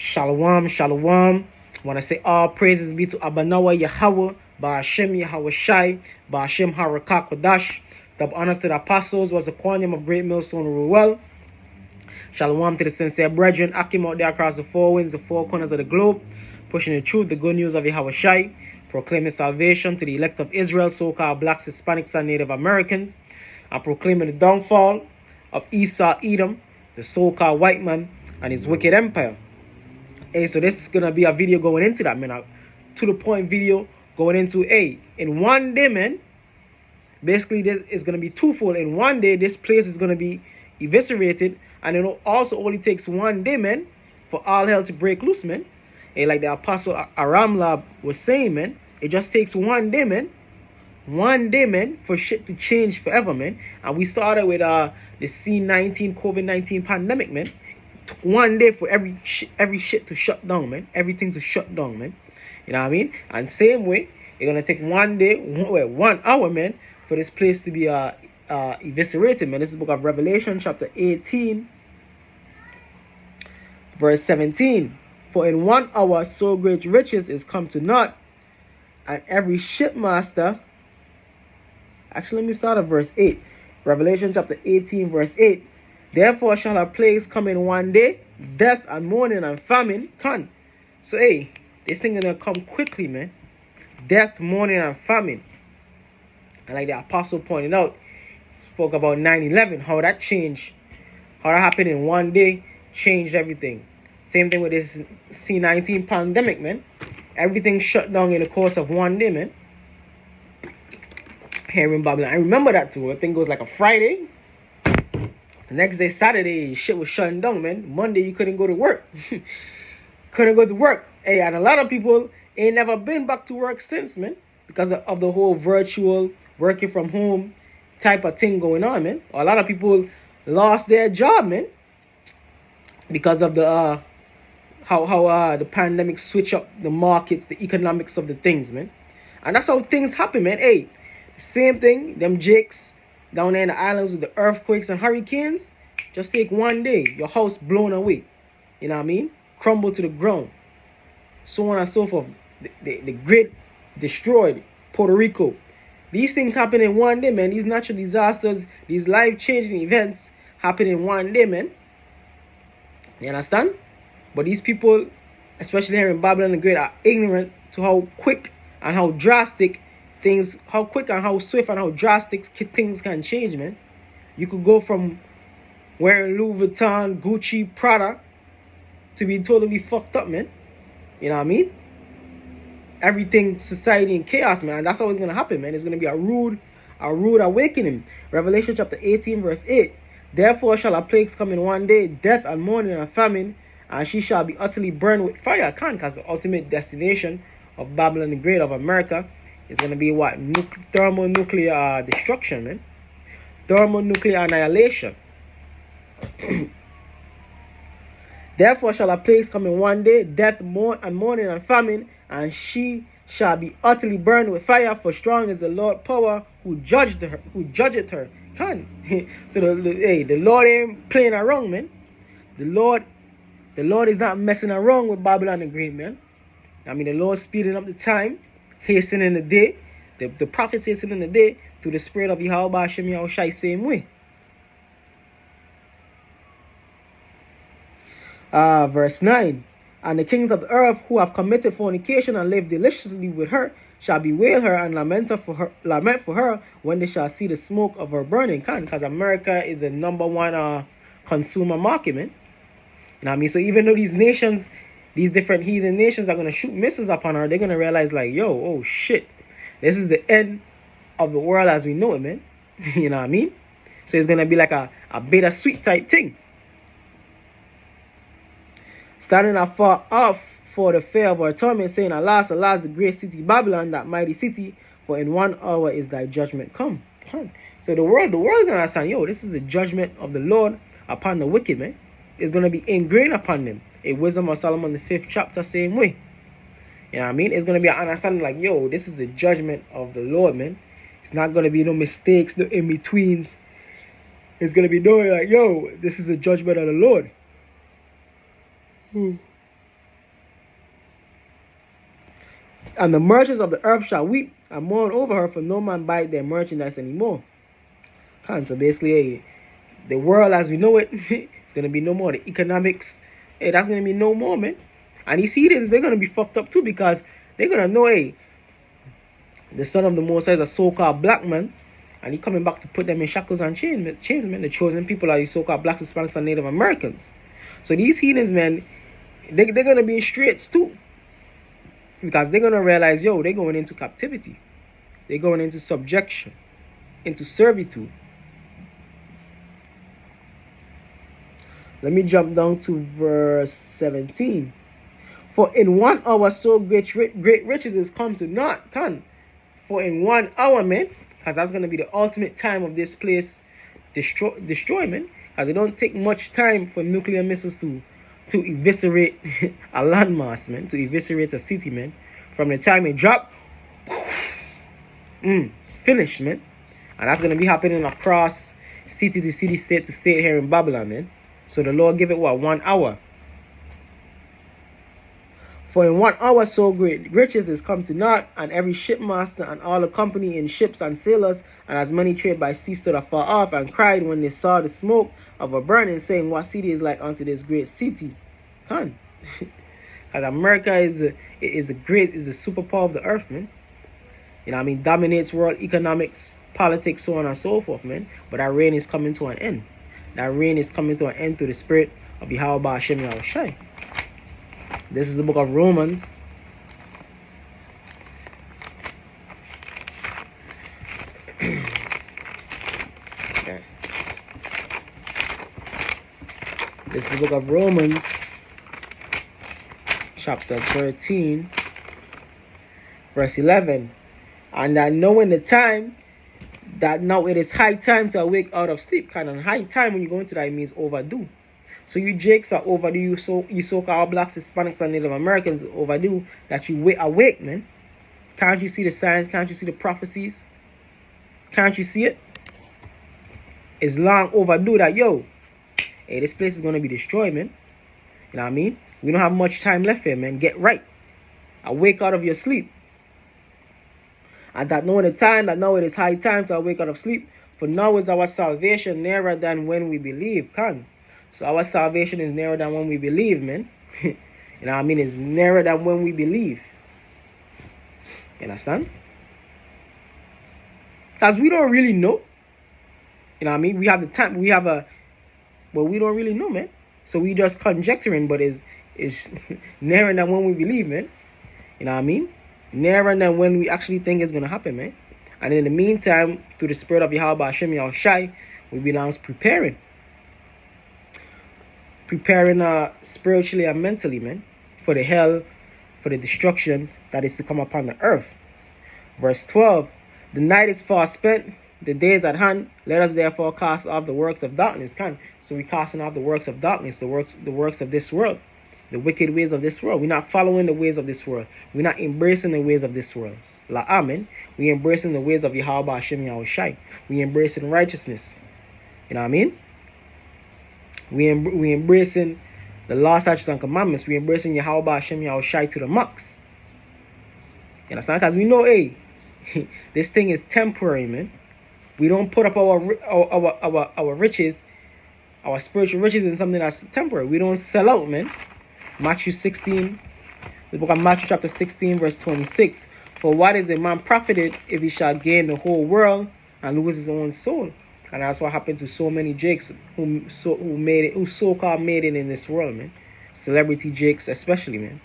Shalom, shalom. I want to say all praises be to Abanawa Yahweh, Ba'ashem Yahweh Shai, Ba'ashem Harakak Kodash. Double honors to the apostles was the quantum of Great Millstone Ruel. Shalom to the sincere brethren, Akim out there across the four winds, the four corners of the globe, pushing the truth, the good news of Yahweh Shai, proclaiming salvation to the elect of Israel, so-called blacks, Hispanics, and Native Americans, and proclaiming the downfall of Esau, Edom, the so-called white man, and his wicked empire. Hey, so this is gonna be a video going into that, man. A to the point video going into in one day, man. Basically, this is gonna be twofold. In one day, this place is gonna be eviscerated, and it also only takes one day, man, for all hell to break loose, man. Hey, like the apostle Aramlab was saying, man, it just takes one day, man. One day, man, for shit to change forever, man. And we saw that with the C-19 COVID-19 pandemic, man. One day for every shit to shut down, man. Everything to shut down, man. You know what I mean? And same way, it's gonna take 1 day, 1 hour, man, for this place to be eviscerated, man. This is the book of Revelation, chapter 18, verse 17. For in 1 hour so great riches is come to naught, and every shipmaster. Actually, let me start at verse 8. Revelation chapter 18, verse 8. Therefore shall a plagues come in 1 day, death and mourning and famine. So this thing gonna come quickly, man. Death, mourning, and famine. And like the apostle pointed out, spoke about 9/11, how that changed, how that happened in 1 day, changed everything. Same thing with this C-19 pandemic, man. Everything shut down in the course of 1 day, man. Here in Babylon, I remember that too. I think it was like a Friday. The next day, Saturday, shit was shutting down, man. Monday, you couldn't go to work. Couldn't go to work. Hey, and a lot of people ain't never been back to work since, man. Because of the whole virtual, working from home type of thing going on, man. A lot of people lost their job, man. Because of the how the pandemic switch up the markets, the economics of the things, man. And that's how things happen, man. Hey, same thing, them jakes down there in the islands with the earthquakes and hurricanes, just take 1 day, your house blown away. You know what I mean? Crumble to the ground. So on and so forth. The grid destroyed. Puerto Rico. These things happen in 1 day, man. These natural disasters, these life-changing events happen in 1 day, man. You understand? But these people, especially here in Babylon the Great, are ignorant to how quick and how drastic things, how quick and how swift and how drastic things can change, man. You could go from wearing Louis Vuitton, Gucci, Prada to be totally fucked up, man. You know what I mean? Everything, society in chaos, man. And that's always gonna happen, man. It's gonna be a rude awakening. Revelation chapter 18, verse 8. Therefore shall a plagues come in 1 day, death and mourning and famine, and she shall be utterly burned with fire. Because the ultimate destination of Babylon the Great, of America, is going to be what? Thermonuclear destruction, man. Thermonuclear annihilation. Therefore shall a plagues come in 1 day, death, mourning, and famine, and she shall be utterly burned with fire, for strong is the Lord power who judgeth her. So the Lord ain't playing around, man. The Lord is not messing around with Babylon the Great, man. I mean, the Lord's speeding up the time, hastening the day. The prophets hastening the day through the spirit of Yahweh Ba'ashem Yahweh Shai, same way. Verse 9. And the kings of the earth who have committed fornication and lived deliciously with her shall bewail her and lament for her when they shall see the smoke of her burning. Because America is the #1 consumer market, man. You know what I mean? So even though these nations, these different heathen nations are going to shoot missiles upon her, they're going to realize like, yo, oh shit, this is the end of the world as we know it, man. You know what I mean? So it's going to be like a bittersweet type thing. Standing afar off for the fear of her torment, saying, Alas, the great city Babylon, that mighty city, for in 1 hour is thy judgment come. So the world is going to understand, yo, this is the judgment of the Lord upon the wicked, man. It's going to be ingrained upon them. In Wisdom of Solomon, the 5th chapter, same way. You know what I mean? It's going to be an understanding like, yo, this is the judgment of the Lord, man. It's not going to be no mistakes, no in-betweens. It's going to be knowing like, yo, this is the judgment of the Lord. And the merchants of the earth shall weep and mourn over her, for no man buy their merchandise anymore. So basically, the world as we know it, it's going to be no more. The economics, that's going to be no more, man. And these heathens, they're going to be fucked up too, because they're going to know, the son of the Most High is a so-called black man, and he coming back to put them in shackles and chains, man. The chosen people are these so-called blacks, Hispanics, and Native Americans. So these heathens, man, they're going to be in straits too. Because they're going to realize, they're going into captivity. They're going into subjection, into servitude. Let me jump down to verse 17. For in 1 hour so great riches is come to naught. For in 1 hour, man, because that's going to be the ultimate time of this place destroy, man. Because it don't take much time for nuclear missiles to eviscerate a landmass, man, to eviscerate a city, man. From the time it drop, finished, man. And that's going to be happening across city to city, state to state here in Babylon, man. So the Lord give it 1 hour. For in 1 hour so great riches is come to naught, and every shipmaster and all the company in ships and sailors, and as many trade by sea stood afar off, and cried when they saw the smoke of a burning, saying, what city is like unto this great city? Because America is the superpower of the earth, man. Dominates world economics, politics, so on and so forth, man. But that reign is coming to an end. That reign is coming to an end through the spirit of Yahweh Hashem Yahushai. This is the book of Romans. Okay. This is the book of Romans, chapter 13, verse 11. And that knowing the time, that now it is high time to awake out of sleep. And high time, when you go into that, it means overdue. So you Jakes are overdue. You so-called blacks, Hispanics, and Native Americans overdue that you awake, man. Can't you see the signs? Can't you see the prophecies? Can't you see it? It's long overdue that, this place is going to be destroyed, man. You know what I mean? We don't have much time left here, man. Get right. Awake out of your sleep. And that knowing the time, that now it is high time to awake out of sleep. For now is our salvation nearer than when we believe. So our salvation is nearer than when we believe, man. You know what I mean? It's nearer than when we believe. You understand? Because we don't really know. You know what I mean? We have the time. But we don't really know, man. So we just conjecturing, but it's nearer than when we believe, man. You know what I mean? Nearer than when we actually think it's going to happen, man. And in the meantime, through the spirit of Yahweh Hashem Yahushai, we belong preparing spiritually and mentally, man, for the hell, for the destruction that is to come upon the earth. Verse 12, the night is far spent, the day is at hand. Let us therefore cast off the works of darkness. So we're casting off the works of darkness, the works of this world. The wicked ways of this world. We're not following the ways of this world. We're not embracing the ways of this world. Amen. We're embracing the ways of Yahweh Hashem Yahushai. We're embracing righteousness. You know what I mean? We're embracing the law, statutes, and commandments. We're embracing Yahweh Hashem Yahushai to the max. You understand? Because we know, this thing is temporary, man. We don't put up our riches, our spiritual riches in something that's temporary. We don't sell out, man. Matthew 16, the book of Matthew chapter 16, verse 26. For what is a man profited if he shall gain the whole world and lose his own soul? And that's what happened to so many Jakes who so-called made it in this world, man. Celebrity Jakes especially, man.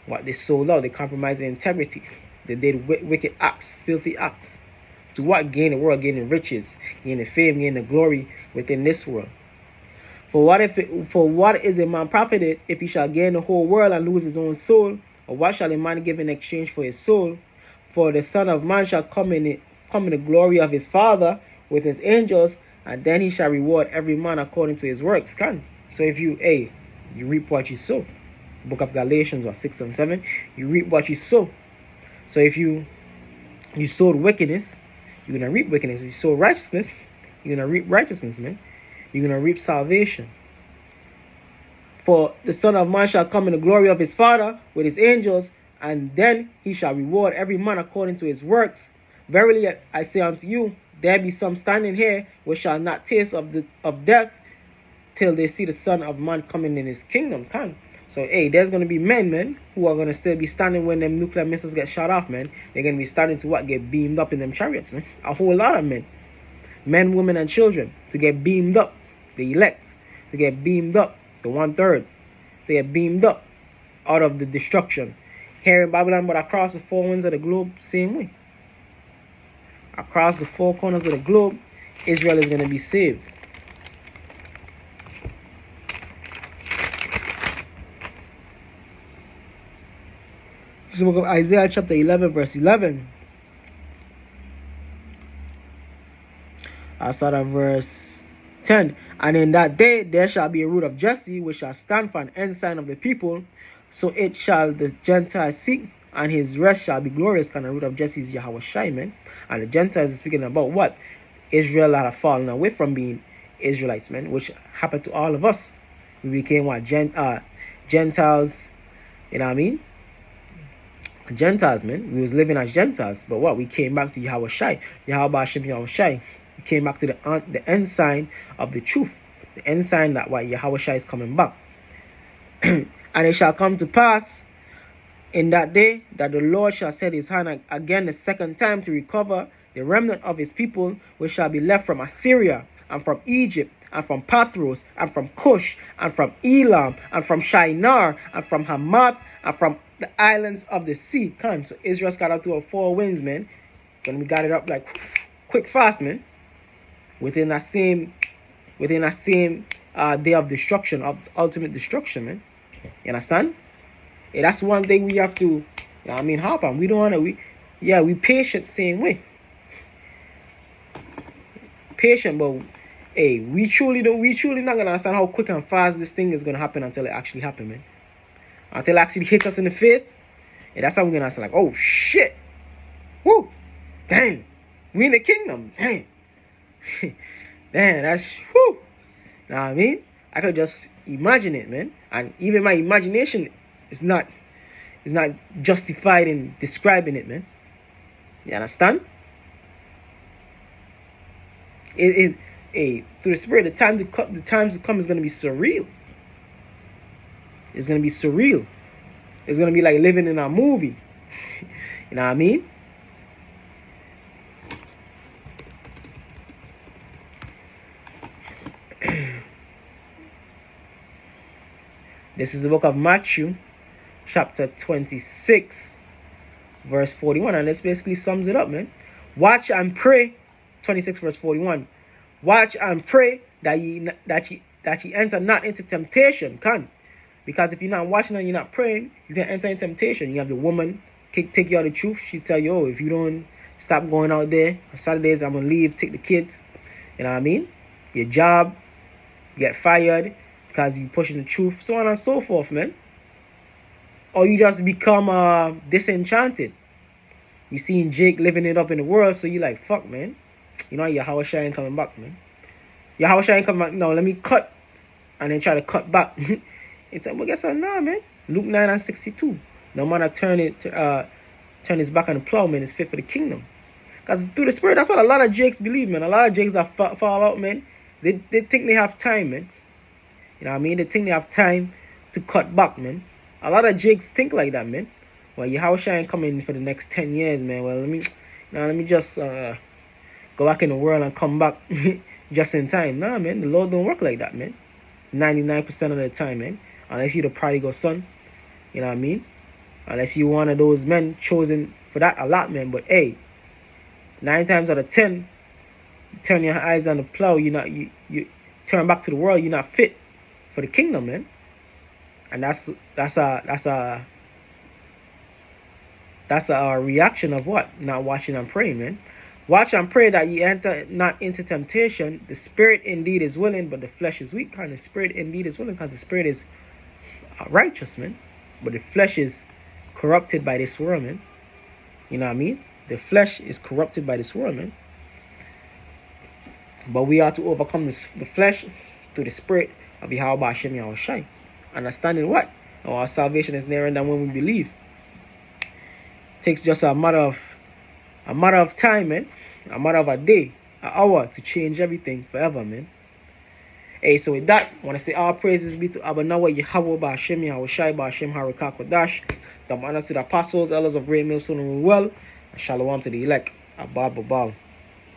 What they sold out, they compromised their integrity. They did wicked acts, filthy acts. To what? Gain the world, gain the riches, gain the fame, gain the glory within this world. For what is a man profited if he shall gain the whole world and lose his own soul? Or what shall a man give in exchange for his soul? For the Son of Man shall come in the glory of his Father with his angels, and then he shall reward every man according to his works. So if you reap what you sow. Book of Galatians 6 and 7. You reap what you sow. So if you sowed wickedness, you're gonna reap wickedness. If you sow righteousness, you're gonna reap righteousness, man. You're going to reap salvation. For the Son of Man shall come in the glory of his Father with his angels, and then he shall reward every man according to his works. Verily I say unto you, there be some standing here which shall not taste of death till they see the Son of Man coming in his kingdom. So, hey, there's going to be men, man, who are going to still be standing when them nuclear missiles get shot off, man. They're going to be starting to what? Get beamed up in them chariots, man. A whole lot of men. Men, women, and children to get beamed up. The elect to get beamed up. The 1/3 to get beamed up out of the destruction. Here in Babylon, but across the four winds of the globe, same way. Across the four corners of the globe, Israel is going to be saved. The book of Isaiah chapter 11 verse 11. I start at verse 10. And in that day there shall be a root of Jesse, which shall stand for an ensign of the people. So it shall the Gentiles seek, and his rest shall be glorious. Kind of root of Jesse is Yahweh Shai, man. And the Gentiles is speaking about what? Israel that have fallen away from being Israelites, man, which happened to all of us. We became what? Gentiles, you know what I mean? Gentiles, man. We was living as Gentiles, but what? We came back to Yahweh Shai. Yahweh Hashem Yahweh Shai. We came back to the ensign of the truth. The ensign that what? Yahweh Shai is coming back. And it shall come to pass in that day that the Lord shall set his hand again the second time to recover the remnant of his people, which shall be left from Assyria, and from Egypt, and from Pathros, and from Cush, and from Elam, and from Shinar, and from Hamath, and from the islands of the sea. So Israel scattered through 4 winds, man. And we got it up like quick fast, man. Within that same day of destruction, of ultimate destruction, man. You understand? Yeah, that's one thing we have to, you know what I mean, hop on. We don't want to, we patient same way. Patient, but hey, we truly not gonna understand how quick and fast this thing is gonna happen until it actually happen, man. Until it actually hits us in the face. And that's how we're gonna understand, like, oh shit. Woo! Dang. We in the kingdom. Dang. Damn, that's whoo. Know what I mean? I could just imagine it, man. And even my imagination is not justified in describing it, man. You understand? It is through the Spirit, the times to come is gonna be surreal. It's gonna be surreal. It's gonna be like living in a movie. You know what I mean? This is the book of Matthew, chapter 26, verse 41. And this basically sums it up, man. Watch and pray. 26 verse 41. Watch and pray that ye enter not into temptation. Because if you're not watching and you're not praying, you can enter in temptation. You have the woman take you out of the truth. She tell you, oh, if you don't stop going out there on Saturdays, I'm gonna leave, take the kids. You know what I mean? Your job, you get fired because you pushing the truth, so on and so forth, man. Or you just become disenchanted. You seen Jake living it up in the world, so you like, fuck, man. You know, Yahweh Shai ain't coming back, man. Yahweh Shai ain't coming back. No, let me cut. And then try to cut back. It's like, well, guess what? Nah, man. Luke 9:62. No man turn his back on the plow, man, is fit for the kingdom. Because through the Spirit, that's what a lot of Jakes believe, man. A lot of Jakes that fall out, man. They think they have time, man. You know what I mean? They think they have time to cut back, man. A lot of Jakes think like that, man. Well, Yahweh Shai ain't coming for the next 10 years, man. Well, let me just go back in the world and come back just in time. Nah, man. The Lord don't work like that, man. 99% of the time, man. Unless you're the prodigal son. You know what I mean? Unless you're one of those men chosen for that a lot, man. But hey, 9 times out of 10, you turn your eyes on the plow, you turn back to the world, you're not fit for the kingdom, man. And that's a reaction of what? Not watching and praying, man. Watch and pray that ye enter not into temptation. The spirit indeed is willing, but the flesh is weak. And the spirit indeed is willing, because the spirit is righteous, man. But the flesh is corrupted by this world, man. You know what I mean? The flesh is corrupted by this world, man. But we are to overcome the flesh through the spirit of Yahweh Hashem Yahweh Shai. Understanding what? Our salvation is nearer than when we believe. Takes just a matter of time, man. A matter of a day, an hour to change everything forever, man. Hey, so with that, I want to say all praises be to Abanawa Yahweh Ba'Shem Yahushai Ba'Shem Harakah Kodash. The honor to the apostles, elders of Great Millstone and well. And shalom to the elect. Abba Babal.